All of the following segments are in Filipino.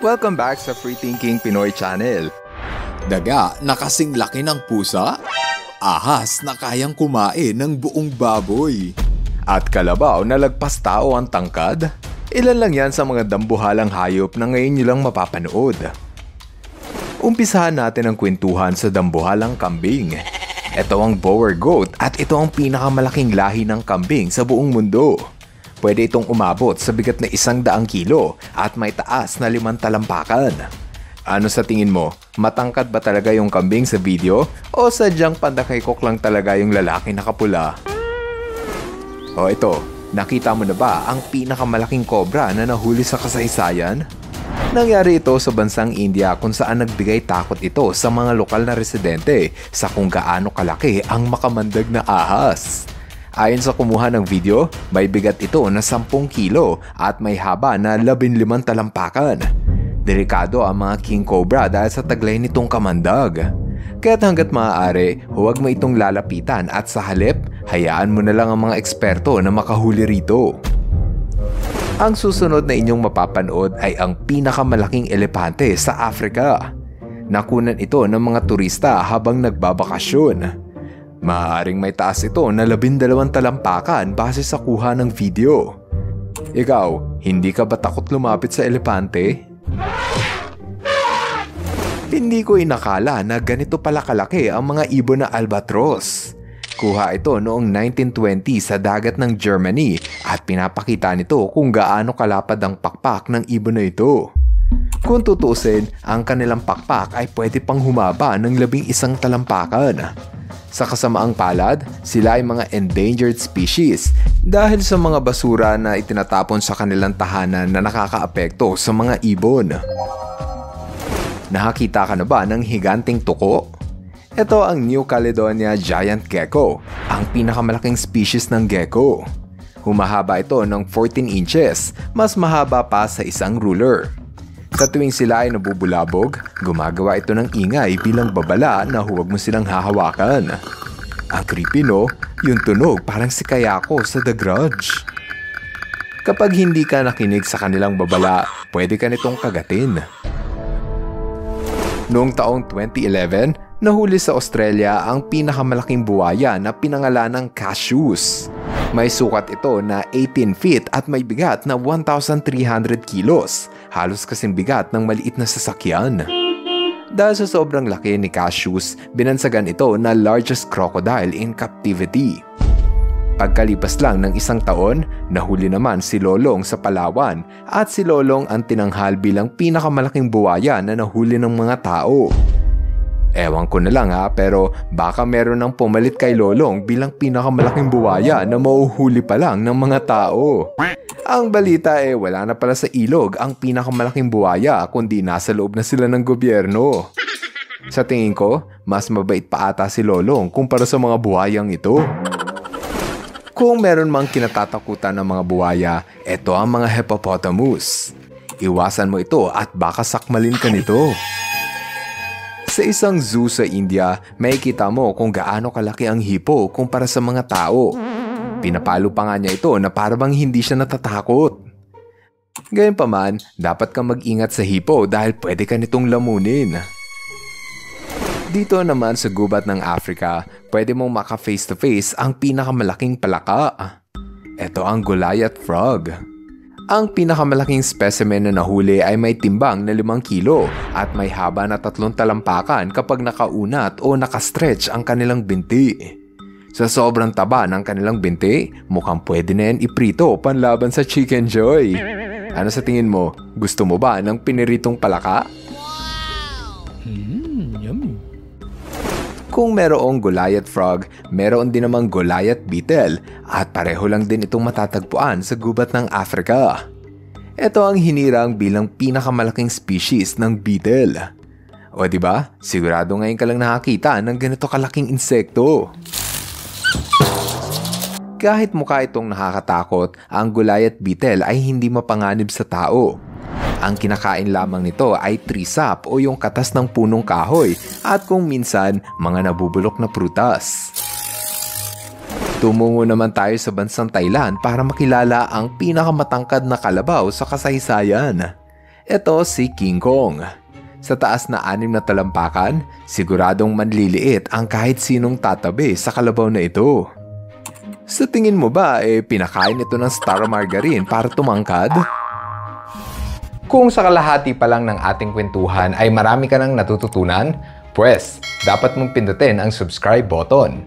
Welcome back sa Free Thinking Pinoy Channel. Daga na kasing laki ng pusa, ahas na kayang kumain ng buong baboy. At kalabaw na lagpas tao ang tangkad? Ilan lang yan sa mga dambuhalang hayop na ngayon nyo lang mapapanood. Umpisahan natin ang kwentuhan sa dambuhalang kambing. Ito ang Boer goat at ito ang pinakamalaking lahi ng kambing sa buong mundo. Pwede itong umabot sa bigat na 100 kilo at may taas na 5 talampakan. Ano sa tingin mo? Matangkad ba talaga yung kambing sa video? O sadyang pandakaykok lang talaga yung lalaki na kapula? O ito, nakita mo na ba ang pinakamalaking cobra na nahuli sa kasaysayan? Nangyari ito sa bansang India kung saan nagbigay takot ito sa mga lokal na residente sa kung gaano kalaki ang makamandag na ahas. Ayon sa kumuha ng video, may bigat ito na 10 kilo at may haba na 15 talampakan. Delikado ang mga king cobra dahil sa taglay nitong kamandag. Kaya't hanggat maaari, huwag mo itong lalapitan at sa halip, hayaan mo na lang ang mga eksperto na makahuli rito. Ang susunod na inyong mapapanood ay ang pinakamalaking elepante sa Africa. Nakunan ito ng mga turista habang nagbabakasyon. Maaaring may taas ito na 12 talampakan base sa kuha ng video. Ikaw, hindi ka ba takot lumapit sa elepante? Hindi ko inakala na ganito pala kalaki ang mga ibon na albatros. Kuha ito noong 1920 sa dagat ng Germany at pinapakita nito kung gaano kalapad ang pakpak ng ibon na ito. Kung tutusin, ang kanilang pakpak ay pwede pang humaba ng 11 talampakan. Sa kasamaang palad, sila ay mga endangered species dahil sa mga basura na itinatapon sa kanilang tahanan na nakakaapekto sa mga ibon. Nakakita ka na ba ng higanting tuko? Ito ang New Caledonia giant gecko, ang pinakamalaking species ng gecko. Humahaba ito ng 14 inches, mas mahaba pa sa isang ruler. Sa tuwing sila ay nabubulabog, gumagawa ito ng ingay bilang babala na huwag mo silang hahawakan. Ang creepy no, yung tunog parang si Kayako sa The Grudge. Kapag hindi ka nakinig sa kanilang babala, pwede ka nitong kagatin. Noong taong 2011, nahuli sa Australia ang pinakamalaking buwaya na pinangalan ng Cashews. May sukat ito na 18 feet at may bigat na 1,300 kilos, halos kasing bigat ng maliit na sasakyan. Dahil sa sobrang laki ni Cashews, binansagan ito na largest crocodile in captivity. Pagkalipas lang ng 1 taon, nahuli naman si Lolong sa Palawan at si Lolong ang tinanghal bilang pinakamalaking buwaya na nahuli ng mga tao. Ewan ko na lang pero baka meron nang pumalit kay Lolong bilang pinakamalaking buwaya na mauhuli pa lang ng mga tao. Ang balita wala na pala sa ilog ang pinakamalaking buwaya kundi nasa loob na sila ng gobyerno. Sa tingin ko, mas mabait pa ata si Lolong kumpara sa mga buwayang ito. Kung meron mang kinatatakutan ng mga buwaya, ito ang mga hippopotamus. Iwasan mo ito at baka sakmalin ka nito. Sa isang zoo sa India, may kita mo kung gaano kalaki ang hippo kumpara sa mga tao. Pinapalo pa nga niya ito na parang hindi siya natatakot. Gayunpaman, dapat kang mag-ingat sa hippo dahil pwede ka nitong lamunin. Dito naman sa gubat ng Africa, pwede mong maka-face to face ang pinakamalaking palaka. Ito ang Goliath frog. Ang pinakamalaking specimen na nahuli ay may timbang na 5 kilo at may haba na 3 talampakan kapag nakaunat o nakastretch ang kanilang binti. Sa sobrang taba ng kanilang binti, mukhang pwede na yan iprito panlaban sa Chicken Joy. Ano sa tingin mo? Gusto mo ba ng piniritong palaka? Yummy. Kung merong Goliath frog, meron din namang Goliath beetle at pareho lang din itong matatagpuan sa gubat ng Africa. Ito ang hinirang bilang pinakamalaking species ng beetle. O diba? Sigurado ngayon ka lang nakakita ng ganito kalaking insekto. Kahit mukha itong nakakatakot, ang Goliath beetle ay hindi mapanganib sa tao. Ang kinakain lamang nito ay tree sap o yung katas ng punong kahoy at kung minsan mga nabubulok na prutas. Tumungo naman tayo sa bansang Thailand para makilala ang pinakamatangkad na kalabaw sa kasaysayan. Ito si King Kong. Sa taas na 6 na talampakan, siguradong manliliit ang kahit sinong tatabi sa kalabaw na ito. Sa tingin mo ba, pinakain ito ng Star Margarine para tumangkad? Kung sa kalahati pa lang ng ating kwentuhan ay marami ka nang natututunan, pues dapat mong pindutin ang subscribe button.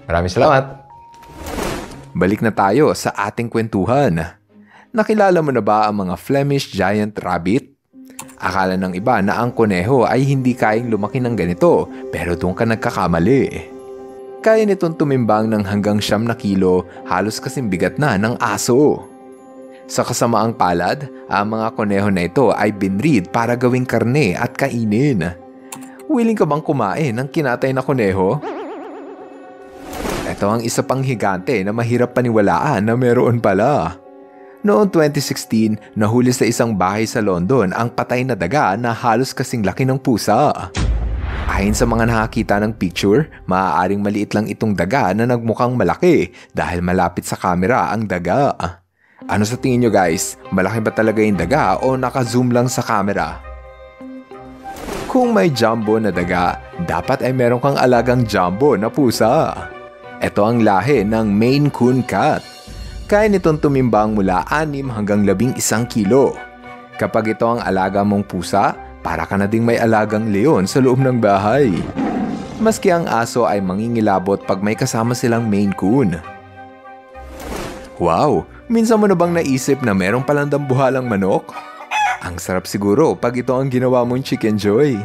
Maraming salamat! Balik na tayo sa ating kwentuhan. Nakilala mo na ba ang mga Flemish Giant Rabbit? Akala ng iba na ang kuneho ay hindi kayang lumaki ng ganito, pero doon ka nagkakamali. Kaya nitong tumimbang ng hanggang 9 na kilo, halos kasing bigat na ng aso. Sa kasamaang palad, ang mga kuneho na ito ay binreed para gawing karne at kainin. Willing ka bang kumain ng kinatay na kuneho? Ito ang isa pang higante na mahirap paniwalaan na meron pala. Noong 2016, nahuli sa isang bahay sa London ang patay na daga na halos kasing laki ng pusa. Ayon sa mga nakakita ng picture, maaaring maliit lang itong daga na nagmukhang malaki dahil malapit sa kamera ang daga. Ano sa tingin nyo guys? Malaki ba talaga yung daga o naka-zoom lang sa kamera? Kung may jumbo na daga, dapat ay meron kang alagang jumbo na pusa. Ito ang lahi ng Maine Coon Cat. Kaya nitong tumimbang mula 6 hanggang 11 kilo. Kapag ito ang alaga mong pusa, para ka na ding may alagang leon sa loob ng bahay. Maski ang aso ay mangingilabot pag may kasama silang Maine Coon. Wow! Minsan mo na bang naisip na meron palang dambuhalang manok? Ang sarap siguro pag ito ang ginawa mong Chicken Joy.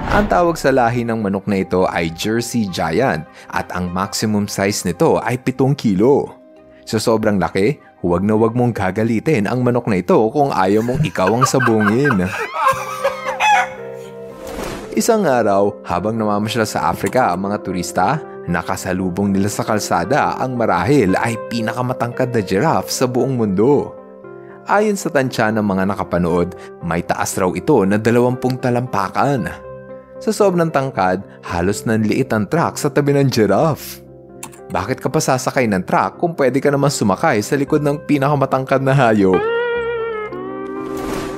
Ang tawag sa lahi ng manok na ito ay Jersey Giant at ang maximum size nito ay 7 kilo. Sa sobrang laki, huwag na huwag mong gagalitin ang manok na ito kung ayaw mong ikaw ang sabungin. Isang araw, habang namamasyal sa Africa ang mga turista, nakasalubong nila sa kalsada ang marahil ay pinakamatangkad na giraffe sa buong mundo. Ayon sa tansya ng mga nakapanood, may taas raw ito na 20 talampakan. Sa sobrang tangkad, halos nanliit ang truck sa tabi ng giraffe. Bakit ka pa sasakay ng truck kung pwede ka naman sumakay sa likod ng pinakamatangkad na hayop?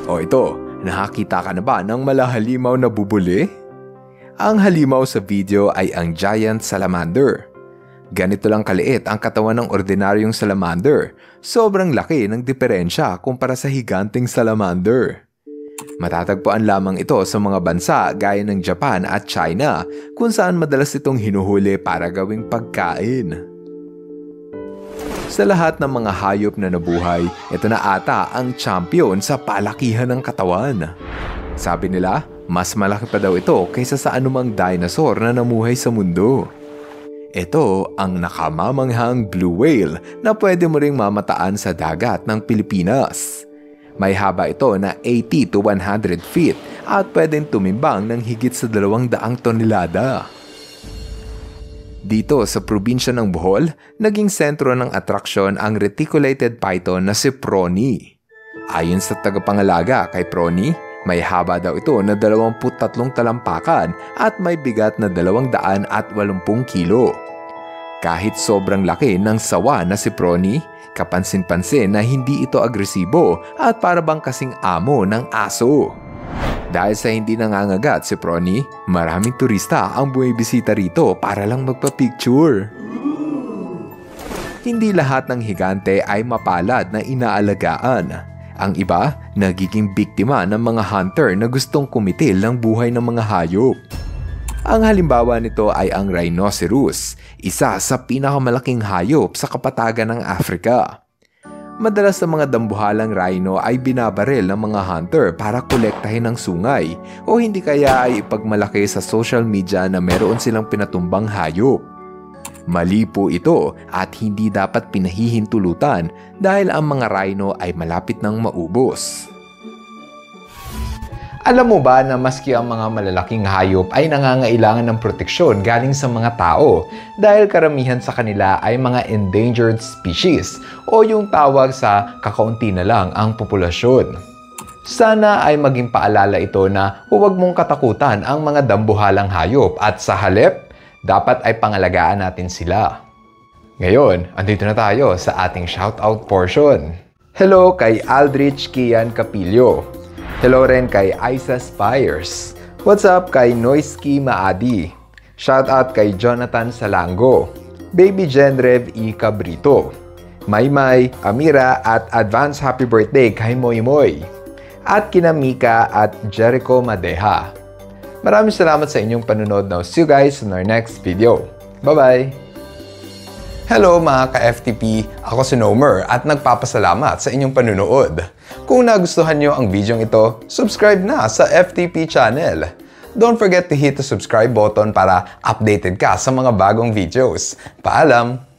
O ito, nakakita ka na ba ng malahalimaw na bubuli? Ang halimaw sa video ay ang giant salamander. Ganito lang kaliit ang katawan ng ordinaryong salamander. Sobrang laki ng diferensya kumpara sa higanting salamander. Matatagpuan lamang ito sa mga bansa gaya ng Japan at China kung saan madalas itong hinuhuli para gawing pagkain. Sa lahat ng mga hayop na nabuhay, ito na ata ang champion sa palakihan ng katawan. Sabi nila, mas malaki pa daw ito kaysa sa anumang dinosaur na namuhay sa mundo. Ito ang nakamamanghang blue whale na pwede mo ring mamataan sa dagat ng Pilipinas. May haba ito na 80 to 100 feet at pwedeng tumimbang ng higit sa 200 tonelada. Dito sa probinsya ng Bohol, naging sentro ng atraksyon ang reticulated python na si Prony. Ayon sa tagapangalaga kay Prony, may haba daw ito na 23 talampakan at may bigat na 280 kilo. Kahit sobrang laki ng sawa na si Prony, kapansin-pansin na hindi ito agresibo at para bang kasing amo ng aso. Dahil sa hindi nangangagat si Prony, maraming turista ang bumibisita rito para lang magpa-picture. Hindi lahat ng higante ay mapalad na inaalagaan. Ang iba, nagiging biktima ng mga hunter na gustong kumitil ng buhay ng mga hayop. Ang halimbawa nito ay ang rhinoceros, isa sa pinakamalaking hayop sa kapatagan ng Africa. Madalas sa mga dambuhalang rhino ay binabaril ng mga hunter para kolektahin ng sungay o hindi kaya ay ipagmalaki sa social media na meron silang pinatumbang hayop. Mali po ito at hindi dapat pinahihintulutan dahil ang mga rhino ay malapit nang maubos. Alam mo ba na maski ang mga malalaking hayop ay nangangailangan ng proteksyon galing sa mga tao dahil karamihan sa kanila ay mga endangered species o yung tawag sa kakaunti na lang ang populasyon. Sana ay maging paalala ito na huwag mong katakutan ang mga dambuhalang hayop at sa halip, dapat ay pangalagaan natin sila. Ngayon, andito na tayo sa ating shoutout portion. Hello kay Aldrich Kian Capillo. Hello rin kay Isa Spires. What's up kay Noisky Maadi. Shoutout kay Jonathan Salango, Baby Genrev E. Cabrito, Maymay, Amira at advance happy birthday kay Moy Moy. At kina Mika at Jericho Madeha. Maraming salamat sa inyong panunod. Now, see you guys in our next video. Bye-bye! Hello mga ka-FTP! Ako si Nomer at nagpapasalamat sa inyong panunood. Kung nagustuhan nyo ang video ito, subscribe na sa FTP channel. Don't forget to hit the subscribe button para updated ka sa mga bagong videos. Paalam!